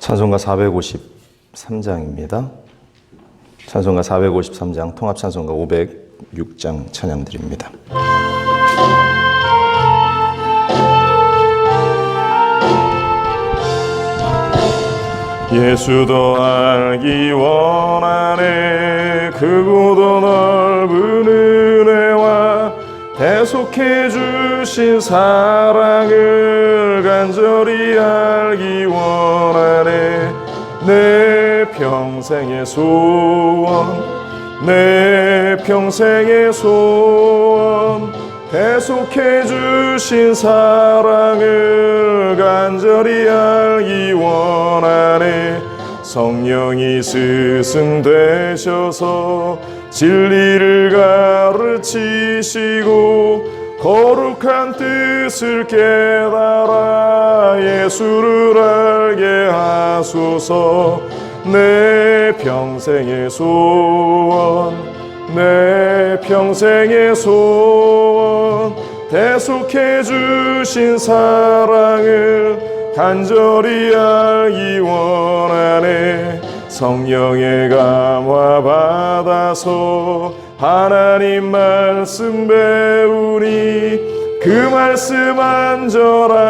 찬송가 453장입니다. 찬송가 453장, 통합찬송가 506장 찬양드립니다. 예수도 알기 원하네. 크고도 넓은 은혜와 대속해 주신 사랑을 간절히 알기 원하네. 내 평생의 소원, 내 평생의 소원, 대속해 주신 사랑을 간절히 알기 원하네. 성령이 스승되셔서 진리를 가르치시고 거룩한 뜻을 깨달아 예수를 알게 하소서. 내 평생의 소원, 내 평생의 소원, 대속해 주신 사랑을 간절히 알기 원하네. 성령의 감화 받아서 하나님 말씀 배우니 그 말씀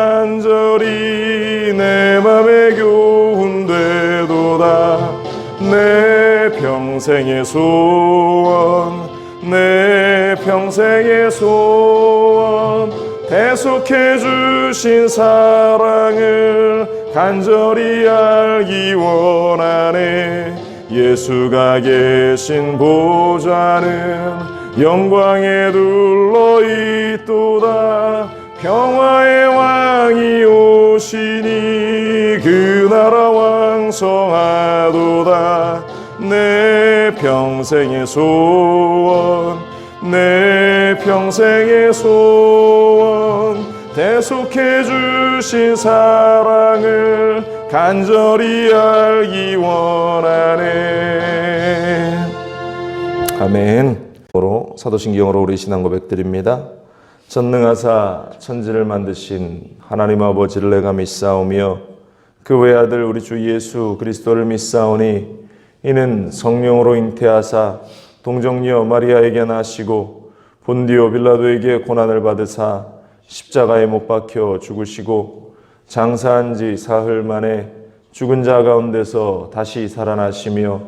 안절안절이 내 맘에 교훈되도다. 내 평생의 소원, 내 평생의 소원, 대속해 주신 사랑을 간절히 알기 원하네. 예수가 계신 보좌는 영광에 둘러 있도다. 평화의 왕이 오시니 그 나라 왕성하도다. 내 평생의 소원, 내 평생의 소원, 대속해 주신 사랑을 간절히 알기 원하네. 아멘. 사도신경으로 우리 신앙 고백드립니다. 전능하사 천지를 만드신 하나님 아버지를 내가 믿사오며 그 외아들 우리 주 예수 그리스도를 믿사오니 이는 성령으로 잉태하사 동정녀 마리아에게 나시고 본디오 빌라도에게 고난을 받으사 십자가에 못 박혀 죽으시고 장사한 지 사흘 만에 죽은 자 가운데서 다시 살아나시며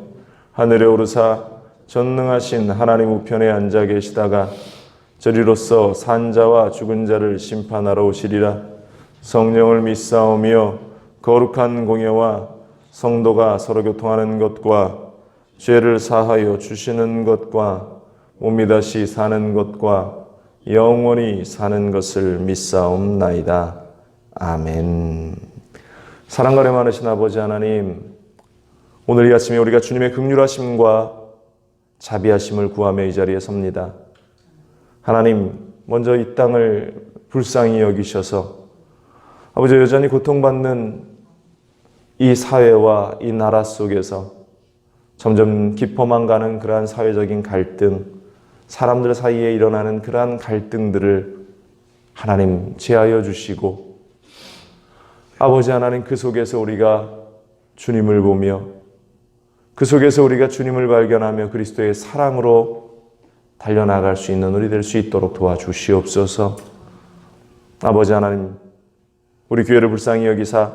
하늘에 오르사 전능하신 하나님 우편에 앉아 계시다가 저리로서 산 자와 죽은 자를 심판하러 오시리라. 성령을 믿사오며 거룩한 공예와 성도가 서로 교통하는 것과 죄를 사하여 주시는 것과 몸이 다시 사는 것과 영원히 사는 것을 믿사옵나이다. 아멘. 사랑과 은혜 많으신 아버지 하나님, 오늘 이 아침에 우리가 주님의 긍휼하심과 자비하심을 구하며 이 자리에 섭니다. 하나님, 먼저 이 땅을 불쌍히 여기셔서 아버지 여전히 고통받는 이 사회와 이 나라 속에서 점점 깊어만 가는 그러한 사회적인 갈등, 사람들 사이에 일어나는 그러한 갈등들을 하나님 제하여 주시고 아버지 하나님 그 속에서 우리가 주님을 보며 그 속에서 우리가 주님을 발견하며 그리스도의 사랑으로 달려나갈 수 있는 우리 될 수 있도록 도와주시옵소서. 아버지 하나님, 우리 교회를 불쌍히 여기사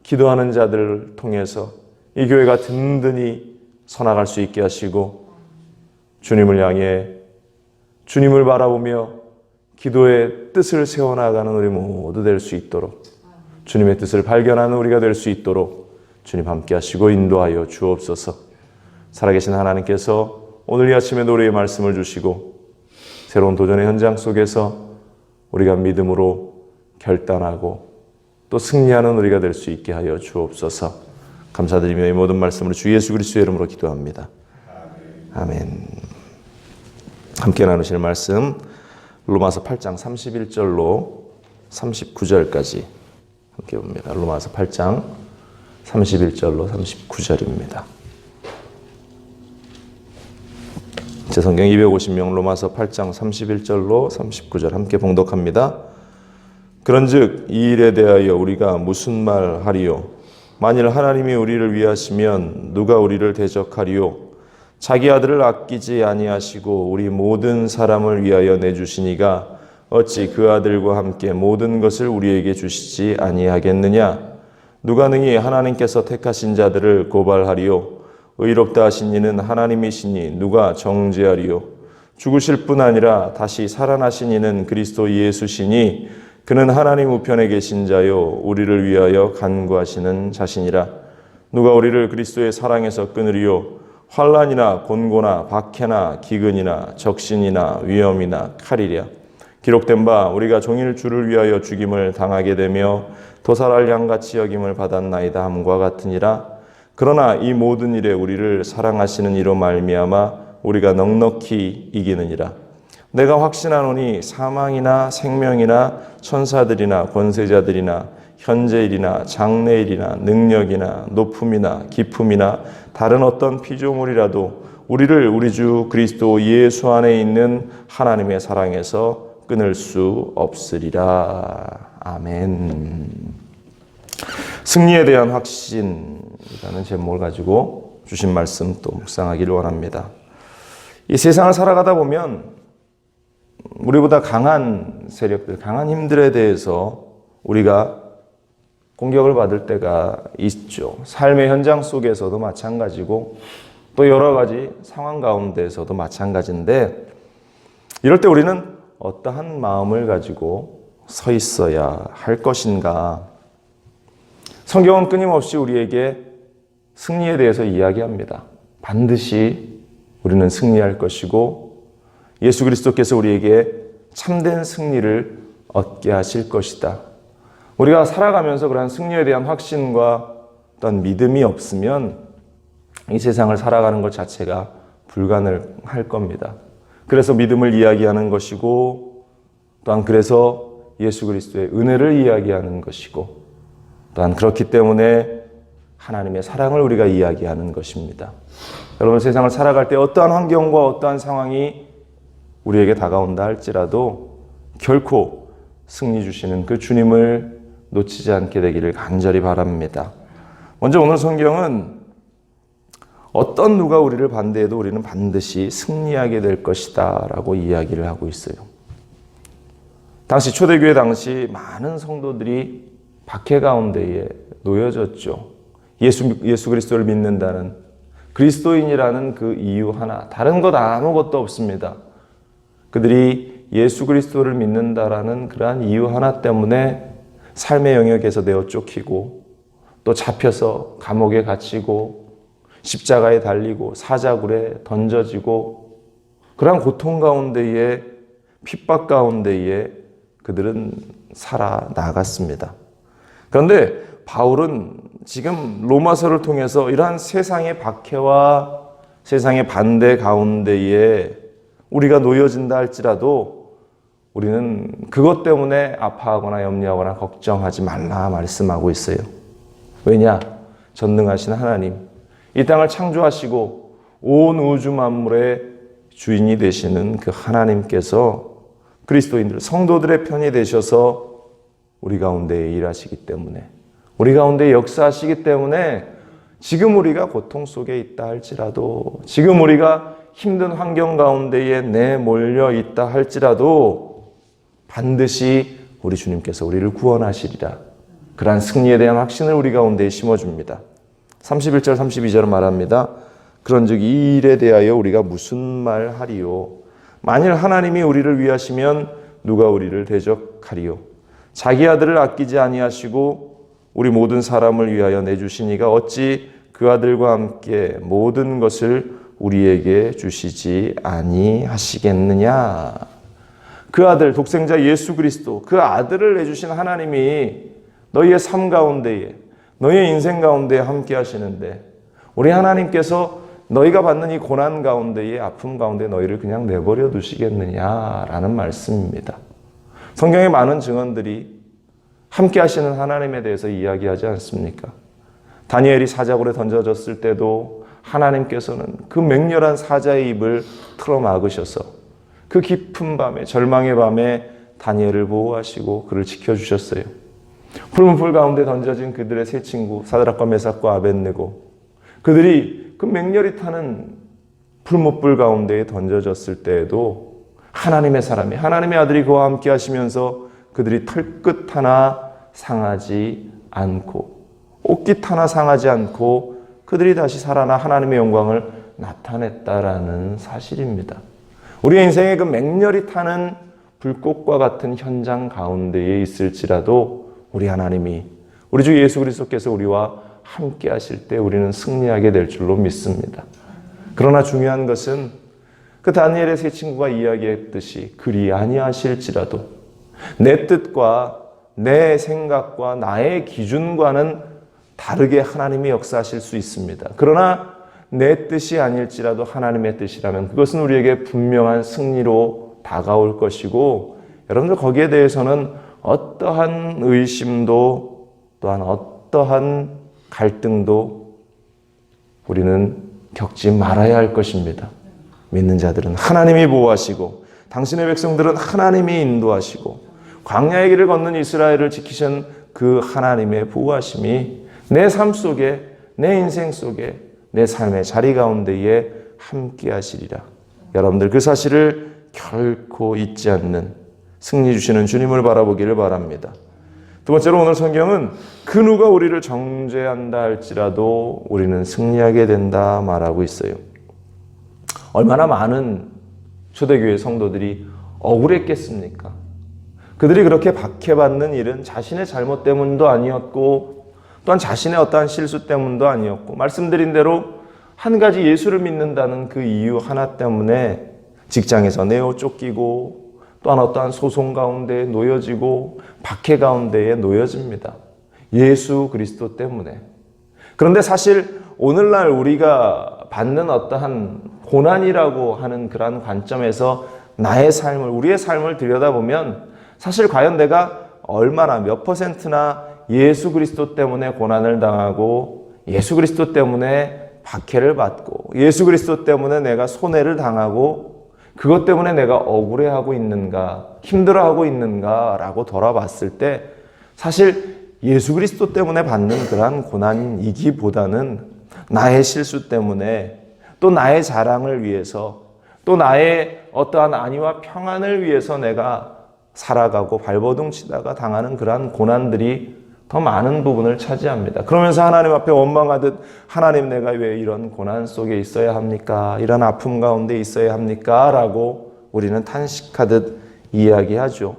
기도하는 자들을 통해서 이 교회가 든든히 서나갈 수 있게 하시고 주님을 향해 주님을 바라보며 기도의 뜻을 세워나가는 우리 모두 될 수 있도록 주님의 뜻을 발견하는 우리가 될 수 있도록 주님 함께 하시고 인도하여 주옵소서. 살아계신 하나님께서 오늘 이 아침에 노래의 말씀을 주시고 새로운 도전의 현장 속에서 우리가 믿음으로 결단하고 또 승리하는 우리가 될 수 있게 하여 주옵소서. 감사드리며 이 모든 말씀으로 주 예수 그리스도의 이름으로 기도합니다. 아멘. 함께 나누실 말씀 로마서 8장 31절로 39절까지 함께 봅니다. 로마서 8장 31절로 39절입니다. 제 성경 250명 로마서 8장 31절로 39절 함께 봉독합니다. 그런즉 이 일에 대하여 우리가 무슨 말 하리요? 만일 하나님이 우리를 위하시면 누가 우리를 대적하리요? 자기 아들을 아끼지 아니하시고 우리 모든 사람을 위하여 내주시니가 어찌 그 아들과 함께 모든 것을 우리에게 주시지 아니하겠느냐? 누가 능히 하나님께서 택하신 자들을 고발하리요? 의롭다 하신 이는 하나님이시니 누가 정죄하리요? 죽으실 뿐 아니라 다시 살아나신 이는 그리스도 예수시니 그는 하나님 우편에 계신 자요 우리를 위하여 간구하시는 자시니라. 누가 우리를 그리스도의 사랑에서 끊으리요? 환난이나 곤고나 박해나 기근이나 적신이나 위험이나 칼이랴. 기록된 바 우리가 종일 주를 위하여 죽임을 당하게 되며 도살할 양같이 여김을 받았나이다 함과 같으니라. 그러나 이 모든 일에 우리를 사랑하시는 이로 말미암아 우리가 넉넉히 이기느니라. 내가 확신하노니 사망이나 생명이나 천사들이나 권세자들이나 현재일이나 장래일이나 능력이나 높음이나 깊음이나 다른 어떤 피조물이라도 우리를 우리 주 그리스도 예수 안에 있는 하나님의 사랑에서 끊을 수 없으리라. 아멘. 승리에 대한 확신이라는 제목을 가지고 주신 말씀 또 묵상하기를 원합니다. 이 세상을 살아가다 보면 우리보다 강한 세력들, 강한 힘들에 대해서 우리가 공격을 받을 때가 있죠. 삶의 현장 속에서도 마찬가지고 또 여러 가지 상황 가운데에서도 마찬가지인데 이럴 때 우리는 어떠한 마음을 가지고 서 있어야 할 것인가? 성경은 끊임없이 우리에게 승리에 대해서 이야기합니다. 반드시 우리는 승리할 것이고 예수 그리스도께서 우리에게 참된 승리를 얻게 하실 것이다. 우리가 살아가면서 그러한 승리에 대한 확신과 어떤 믿음이 없으면 이 세상을 살아가는 것 자체가 불가능할 겁니다. 그래서 믿음을 이야기하는 것이고 또한 그래서 예수 그리스도의 은혜를 이야기하는 것이고 또한 그렇기 때문에 하나님의 사랑을 우리가 이야기하는 것입니다. 여러분 세상을 살아갈 때 어떠한 환경과 어떠한 상황이 우리에게 다가온다 할지라도 결코 승리 주시는 그 주님을 놓치지 않게 되기를 간절히 바랍니다. 먼저 오늘 성경은 어떤 누가 우리를 반대해도 우리는 반드시 승리하게 될 것이다 라고 이야기를 하고 있어요. 당시 초대교회 당시 많은 성도들이 박해 가운데에 놓여졌죠. 예수 그리스도를 믿는다는 그리스도인이라는 그 이유 하나, 다른 것 아무것도 없습니다. 그들이 예수 그리스도를 믿는다라는 그러한 이유 하나 때문에 삶의 영역에서 내어 쫓기고 또 잡혀서 감옥에 갇히고 십자가에 달리고 사자굴에 던져지고 그러한 고통 가운데에 핍박 가운데에 그들은 살아나갔습니다. 그런데 바울은 지금 로마서를 통해서 이러한 세상의 박해와 세상의 반대 가운데에 우리가 놓여진다 할지라도 우리는 그것 때문에 아파하거나 염려하거나 걱정하지 말라 말씀하고 있어요. 왜냐? 전능하신 하나님, 이 땅을 창조하시고 온 우주 만물의 주인이 되시는 그 하나님께서 그리스도인들, 성도들의 편이 되셔서 우리 가운데 일하시기 때문에 우리 가운데 역사하시기 때문에 지금 우리가 고통 속에 있다 할지라도 지금 우리가 힘든 환경 가운데에 내몰려 있다 할지라도 반드시 우리 주님께서 우리를 구원하시리라. 그러한 승리에 대한 확신을 우리 가운데에 심어줍니다. 31절 32절은 말합니다. 그런즉 이 일에 대하여 우리가 무슨 말하리요? 만일 하나님이 우리를 위하시면 누가 우리를 대적하리요? 자기 아들을 아끼지 아니하시고 우리 모든 사람을 위하여 내주시니가 어찌 그 아들과 함께 모든 것을 우리에게 주시지 아니하시겠느냐? 그 아들, 독생자 예수 그리스도, 그 아들을 내주신 하나님이 너희의 삶 가운데에, 너희의 인생 가운데에 함께 하시는데 우리 하나님께서 너희가 받는 이 고난 가운데에 아픔 가운데 너희를 그냥 내버려 두시겠느냐라는 말씀입니다. 성경의 많은 증언들이 함께 하시는 하나님에 대해서 이야기하지 않습니까? 다니엘이 사자굴에 던져졌을 때도 하나님께서는 그 맹렬한 사자의 입을 틀어막으셔서 그 깊은 밤에 절망의 밤에 다니엘을 보호하시고 그를 지켜주셨어요. 푸른 불 가운데 던져진 그들의 세 친구 사드락과 메삭과 아벳느고, 그들이 그 맹렬히 타는 풀무불 가운데에 던져졌을 때에도 하나님의 사람이, 하나님의 아들이 그와 함께 하시면서 그들이 털끝 하나 상하지 않고 옷깃 하나 상하지 않고 그들이 다시 살아나 하나님의 영광을 나타냈다라는 사실입니다. 우리의 인생의 그 맹렬히 타는 불꽃과 같은 현장 가운데에 있을지라도 우리 하나님이, 우리 주 예수 그리스도께서 우리와 함께 하실 때 우리는 승리하게 될 줄로 믿습니다. 그러나 중요한 것은 그 다니엘의 세 친구가 이야기했듯이 그리 아니하실지라도 내 뜻과 내 생각과 나의 기준과는 다르게 하나님이 역사하실 수 있습니다. 그러나 내 뜻이 아닐지라도 하나님의 뜻이라면 그것은 우리에게 분명한 승리로 다가올 것이고, 여러분들 거기에 대해서는 어떠한 의심도 또한 어떠한 갈등도 우리는 겪지 말아야 할 것입니다. 믿는 자들은 하나님이 보호하시고 당신의 백성들은 하나님이 인도하시고 광야의 길을 걷는 이스라엘을 지키신 그 하나님의 보호하심이 내 삶 속에, 내 인생 속에, 내 삶의 자리 가운데에 함께 하시리라. 여러분들 그 사실을 결코 잊지 않는 승리 주시는 주님을 바라보기를 바랍니다. 두 번째로 오늘 성경은 그 누가 우리를 정죄한다 할지라도 우리는 승리하게 된다 말하고 있어요. 얼마나 많은 초대교회 성도들이 억울했겠습니까? 그들이 그렇게 박해받는 일은 자신의 잘못 때문도 아니었고 또한 자신의 어떠한 실수 때문도 아니었고, 말씀드린 대로 한 가지 예수를 믿는다는 그 이유 하나 때문에 직장에서 내어 쫓기고 또한 어떠한 소송 가운데에 놓여지고 박해 가운데에 놓여집니다. 예수 그리스도 때문에. 그런데 사실 오늘날 우리가 받는 어떠한 고난이라고 하는 그러한 관점에서 나의 삶을, 우리의 삶을 들여다보면 사실 과연 내가 얼마나 몇 %나 예수 그리스도 때문에 고난을 당하고 예수 그리스도 때문에 박해를 받고 예수 그리스도 때문에 내가 손해를 당하고 그것 때문에 내가 억울해하고 있는가, 힘들어하고 있는가라고 돌아봤을 때 사실 예수 그리스도 때문에 받는 그러한 고난이기보다는 나의 실수 때문에 또 나의 자랑을 위해서 또 나의 어떠한 안위와 평안을 위해서 내가 살아가고 발버둥 치다가 당하는 그러한 고난들이 더 많은 부분을 차지합니다. 그러면서 하나님 앞에 원망하듯 하나님 내가 왜 이런 고난 속에 있어야 합니까? 이런 아픔 가운데 있어야 합니까? 라고 우리는 탄식하듯 이야기하죠.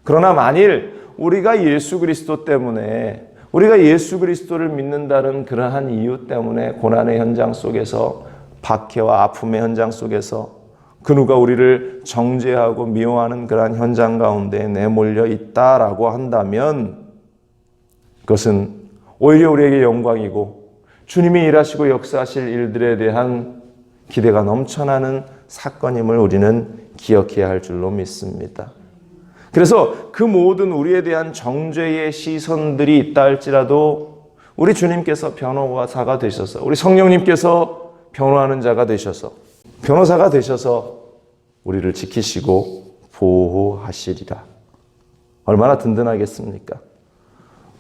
그러나 만일 우리가 예수 그리스도 때문에, 우리가 예수 그리스도를 믿는다는 그러한 이유 때문에 고난의 현장 속에서, 박해와 아픔의 현장 속에서 그 누가 우리를 정죄하고 미워하는 그러한 현장 가운데 내몰려 있다라고 한다면 그것은 오히려 우리에게 영광이고 주님이 일하시고 역사하실 일들에 대한 기대가 넘쳐나는 사건임을 우리는 기억해야 할 줄로 믿습니다. 그래서 그 모든 우리에 대한 정죄의 시선들이 있다 할지라도 우리 주님께서 변호사가 되셔서, 우리 성령님께서 변호하는 자가 되셔서, 변호사가 되셔서 우리를 지키시고 보호하시리라. 얼마나 든든하겠습니까?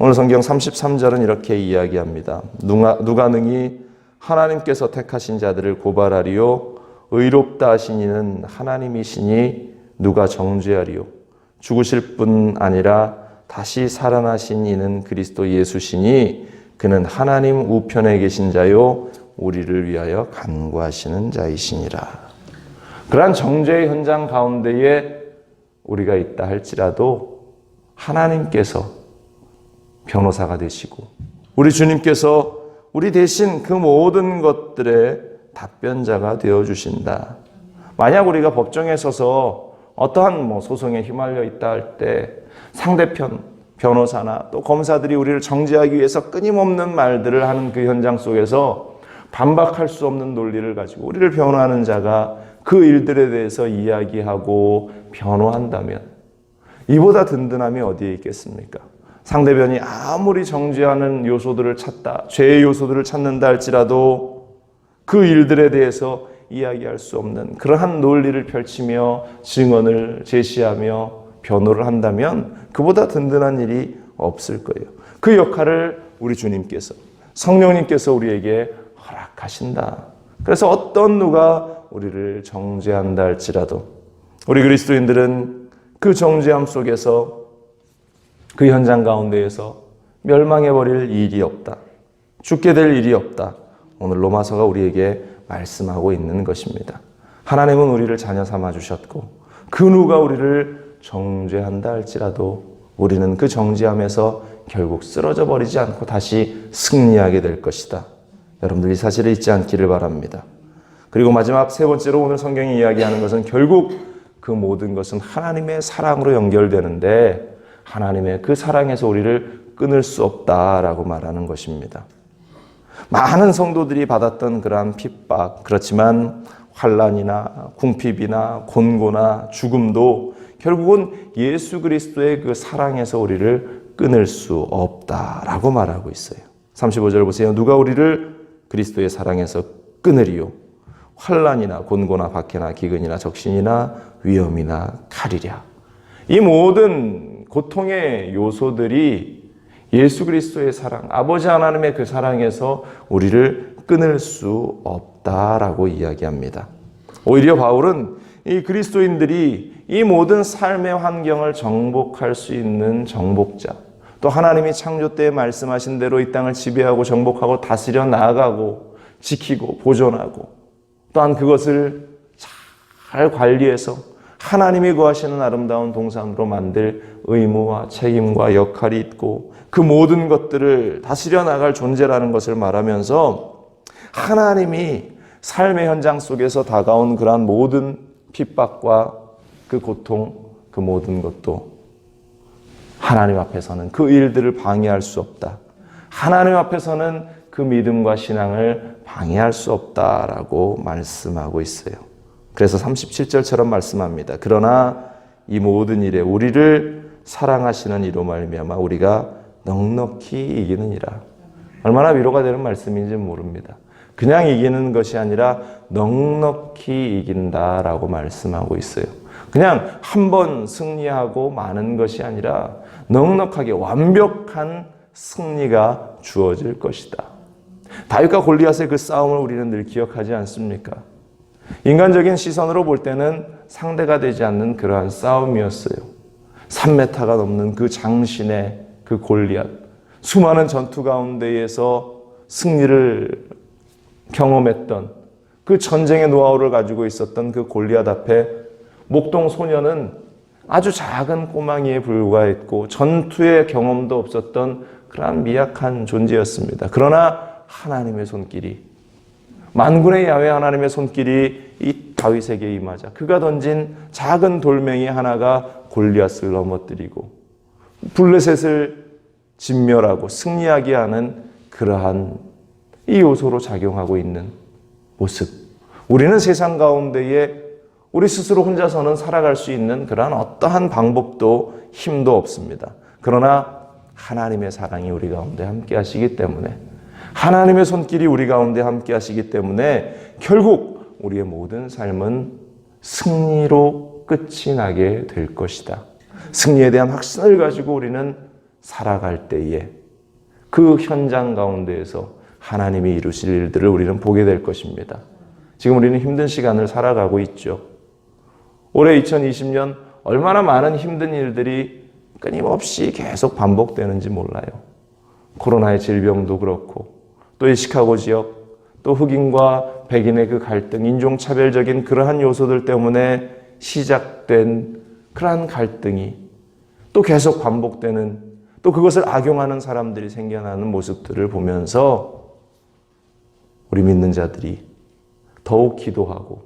오늘 성경 33절은 이렇게 이야기합니다. 누가 능히 하나님께서 택하신 자들을 고발하리요? 의롭다 하신 이는 하나님이시니 누가 정죄하리요? 죽으실 뿐 아니라 다시 살아나신 이는 그리스도 예수시니 그는 하나님 우편에 계신 자요 우리를 위하여 간구하시는 자이시니라. 그러한 정죄의 현장 가운데에 우리가 있다 할지라도 하나님께서 변호사가 되시고 우리 주님께서 우리 대신 그 모든 것들의 답변자가 되어주신다. 만약 우리가 법정에 서서 어떠한 소송에 휘말려 있다 할 때 상대편 변호사나 또 검사들이 우리를 정죄하기 위해서 끊임없는 말들을 하는 그 현장 속에서 반박할 수 없는 논리를 가지고 우리를 변호하는 자가 그 일들에 대해서 이야기하고 변호한다면 이보다 든든함이 어디에 있겠습니까? 상대편이 아무리 정죄하는 요소들을 찾다, 죄의 요소들을 찾는다 할지라도 그 일들에 대해서 이야기할 수 없는 그러한 논리를 펼치며 증언을 제시하며 변호를 한다면 그보다 든든한 일이 없을 거예요. 그 역할을 우리 주님께서, 성령님께서 우리에게 허락하신다. 그래서 어떤 누가 우리를 정죄한다 할지라도 우리 그리스도인들은 그 정죄함 속에서, 그 현장 가운데에서 멸망해버릴 일이 없다. 죽게 될 일이 없다. 오늘 로마서가 우리에게 말씀하고 있는 것입니다. 하나님은 우리를 자녀 삼아 주셨고 그 누가 우리를 정죄한다 할지라도 우리는 그 정죄함에서 결국 쓰러져 버리지 않고 다시 승리하게 될 것이다. 여러분들 이 사실을 잊지 않기를 바랍니다. 그리고 마지막 세 번째로 오늘 성경이 이야기하는 것은 결국 그 모든 것은 하나님의 사랑으로 연결되는데 하나님의 그 사랑에서 우리를 끊을 수 없다라고 말하는 것입니다. 많은 성도들이 받았던 그러한 핍박, 그렇지만 환난이나 궁핍이나 곤고나 죽음도 결국은 예수 그리스도의 그 사랑에서 우리를 끊을 수 없다라고 말하고 있어요. 35절 보세요. 누가 우리를 그리스도의 사랑에서 끊으리요? 환난이나 곤고나 박해나 기근이나 적신이나 위험이나 칼이랴. 이 모든 고통의 요소들이 예수 그리스도의 사랑, 아버지 하나님의 그 사랑에서 우리를 끊을 수 없다라고 이야기합니다. 오히려 바울은 이 그리스도인들이 이 모든 삶의 환경을 정복할 수 있는 정복자, 또 하나님이 창조 때에 말씀하신 대로 이 땅을 지배하고 정복하고 다스려 나아가고 지키고 보존하고 또한 그것을 잘 관리해서 하나님이 거하시는 아름다운 동산으로 만들 의무와 책임과 역할이 있고 그 모든 것들을 다스려 나갈 존재라는 것을 말하면서 하나님이 삶의 현장 속에서 다가온 그러한 모든 핍박과 그 고통, 그 모든 것도 하나님 앞에서는 그 일들을 방해할 수 없다. 하나님 앞에서는 그 믿음과 신앙을 방해할 수 없다라고 말씀하고 있어요. 그래서 37절처럼 말씀합니다. 그러나 이 모든 일에 우리를 사랑하시는 이로 말미암아 우리가 넉넉히 이기느니라. 얼마나 위로가 되는 말씀인지 모릅니다. 그냥 이기는 것이 아니라 넉넉히 이긴다라고 말씀하고 있어요. 그냥 한 번 승리하고 마는 것이 아니라 넉넉하게 완벽한 승리가 주어질 것이다. 다윗과 골리앗의 그 싸움을 우리는 늘 기억하지 않습니까? 인간적인 시선으로 볼 때는 상대가 되지 않는 그러한 싸움이었어요. 3m가 넘는 그 장신의 그 골리앗, 수많은 전투 가운데에서 승리를 경험했던 그 전쟁의 노하우를 가지고 있었던 그 골리앗 앞에 목동 소년은 아주 작은 꼬망이에 불과했고 전투의 경험도 없었던 그러한 미약한 존재였습니다. 그러나 하나님의 손길이, 만군의 야훼 하나님의 손길이 이 다윗에게 임하자 그가 던진 작은 돌멩이 하나가 골리앗을 넘어뜨리고 블레셋을 진멸하고 승리하게 하는 그러한 이 요소로 작용하고 있는 모습. 우리는 세상 가운데에 우리 스스로 혼자서는 살아갈 수 있는 그러한 어떠한 방법도 힘도 없습니다. 그러나 하나님의 사랑이 우리 가운데 함께 하시기 때문에, 하나님의 손길이 우리 가운데 함께 하시기 때문에 결국 우리의 모든 삶은 승리로 끝이 나게 될 것이다. 승리에 대한 확신을 가지고 우리는 살아갈 때에 그 현장 가운데에서 하나님이 이루실 일들을 우리는 보게 될 것입니다. 지금 우리는 힘든 시간을 살아가고 있죠. 올해 2020년 얼마나 많은 힘든 일들이 끊임없이 계속 반복되는지 몰라요. 코로나의 질병도 그렇고 또 이 시카고 지역, 또 흑인과 백인의 그 갈등, 인종차별적인 그러한 요소들 때문에 시작된 그러한 갈등이 또 계속 반복되는, 또 그것을 악용하는 사람들이 생겨나는 모습들을 보면서 우리 믿는 자들이 더욱 기도하고,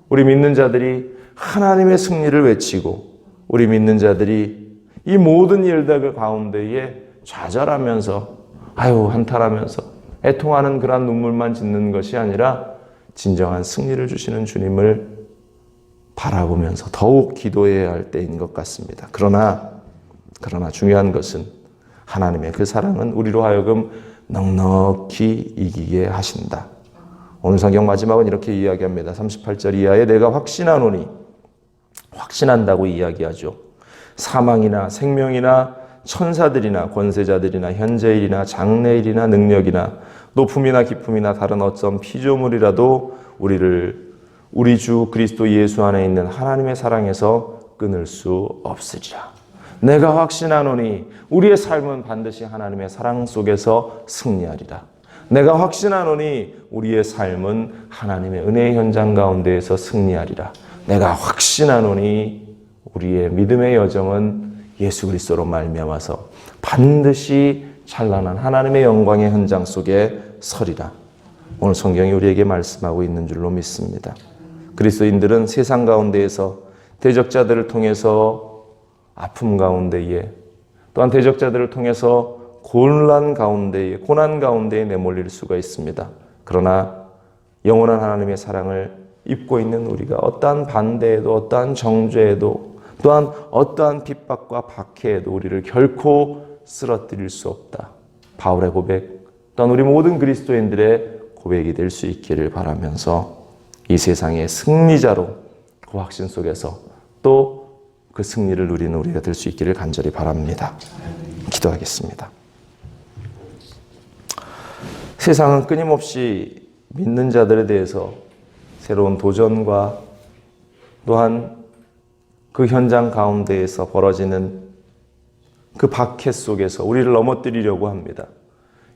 우리 믿는 자들이 하나님의 승리를 외치고, 우리 믿는 자들이 이 모든 일들 가운데에 좌절하면서 한탄하면서 애통하는 그런 눈물만 짓는 것이 아니라 진정한 승리를 주시는 주님을 바라보면서 더욱 기도해야 할 때인 것 같습니다. 그러나 중요한 것은 하나님의 그 사랑은 우리로 하여금 넉넉히 이기게 하신다. 오늘 성경 마지막은 이렇게 이야기합니다. 38절 이하에 내가 확신하노니, 확신한다고 이야기하죠. 사망이나 생명이나 천사들이나 권세자들이나 현재일이나 장래일이나 능력이나 높음이나 깊음이나 다른 어떤 피조물이라도 우리를 우리 주 그리스도 예수 안에 있는 하나님의 사랑에서 끊을 수 없으리라. 내가 확신하노니 우리의 삶은 반드시 하나님의 사랑 속에서 승리하리라. 내가 확신하노니 우리의 삶은 하나님의 은혜의 현장 가운데에서 승리하리라. 내가 확신하노니 우리의 믿음의 여정은 예수 그리스도로 말미암아서 반드시 찬란한 하나님의 영광의 현장 속에 서리라. 오늘 성경이 우리에게 말씀하고 있는 줄로 믿습니다. 그리스도인들은 세상 가운데에서 대적자들을 통해서 아픔 가운데에 또한 대적자들을 통해서 고난 가운데에 내몰릴 수가 있습니다. 그러나 영원한 하나님의 사랑을 입고 있는 우리가 어떠한 반대에도 어떠한 정죄에도 또한 어떠한 핍박과 박해에도 우리를 결코 쓰러뜨릴 수 없다. 바울의 고백, 또한 우리 모든 그리스도인들의 고백이 될 수 있기를 바라면서 이 세상의 승리자로 그 확신 속에서 또 그 승리를 누리는 우리가 될 수 있기를 간절히 바랍니다. 기도하겠습니다. 세상은 끊임없이 믿는 자들에 대해서 새로운 도전과 또한 그 현장 가운데에서 벌어지는 그 박해 속에서 우리를 넘어뜨리려고 합니다.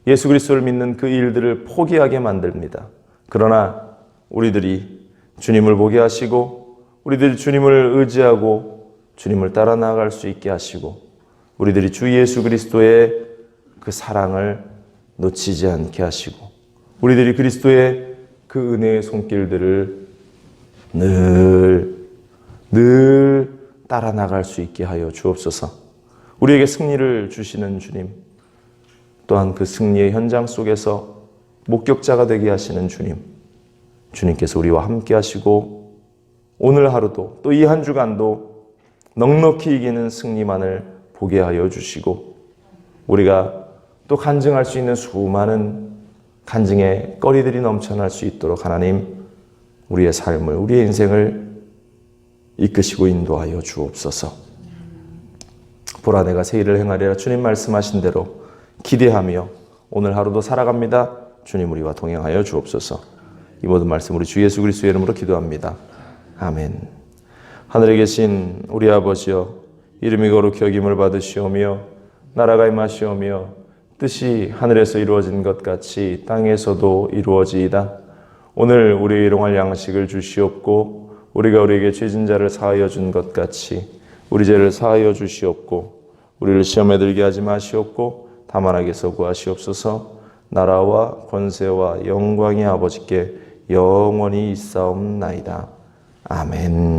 예수 그리스도를 믿는 그 일들을 포기하게 만듭니다. 그러나 우리들이 주님을 보게 하시고 우리들이 주님을 의지하고 주님을 따라 나아갈 수 있게 하시고 우리들이 주 예수 그리스도의 그 사랑을 놓치지 않게 하시고 우리들이 그리스도의 그 은혜의 손길들을 늘 따라 나갈 수 있게 하여 주옵소서. 우리에게 승리를 주시는 주님, 또한 그 승리의 현장 속에서 목격자가 되게 하시는 주님께서 우리와 함께 하시고 오늘 하루도 또 이 한 주간도 넉넉히 이기는 승리만을 보게 하여 주시고 우리가 또 간증할 수 있는 수많은 간증의 거리들이 넘쳐날 수 있도록 하나님 우리의 삶을 우리의 인생을 이끄시고 인도하여 주옵소서. 보라 내가 새 일을 행하리라 주님 말씀하신 대로 기대하며 오늘 하루도 살아갑니다. 주님 우리와 동행하여 주옵소서. 이 모든 말씀 우리 주 예수 그리스도의 이름으로 기도합니다. 아멘. 하늘에 계신 우리 아버지여 이름이 거룩히 여김을 받으시오며 나라가 임하시오며 뜻이 하늘에서 이루어진 것 같이 땅에서도 이루어지이다. 오늘 우리의 일용할 양식을 주시옵고 우리가 우리에게 죄진 자를 사하여 준 것 같이 우리 죄를 사하여 주시옵고 우리를 시험에 들게 하지 마시옵고 다만 악에서 구하시옵소서. 나라와 권세와 영광이 아버지께 영원히 있사옵나이다. 아멘.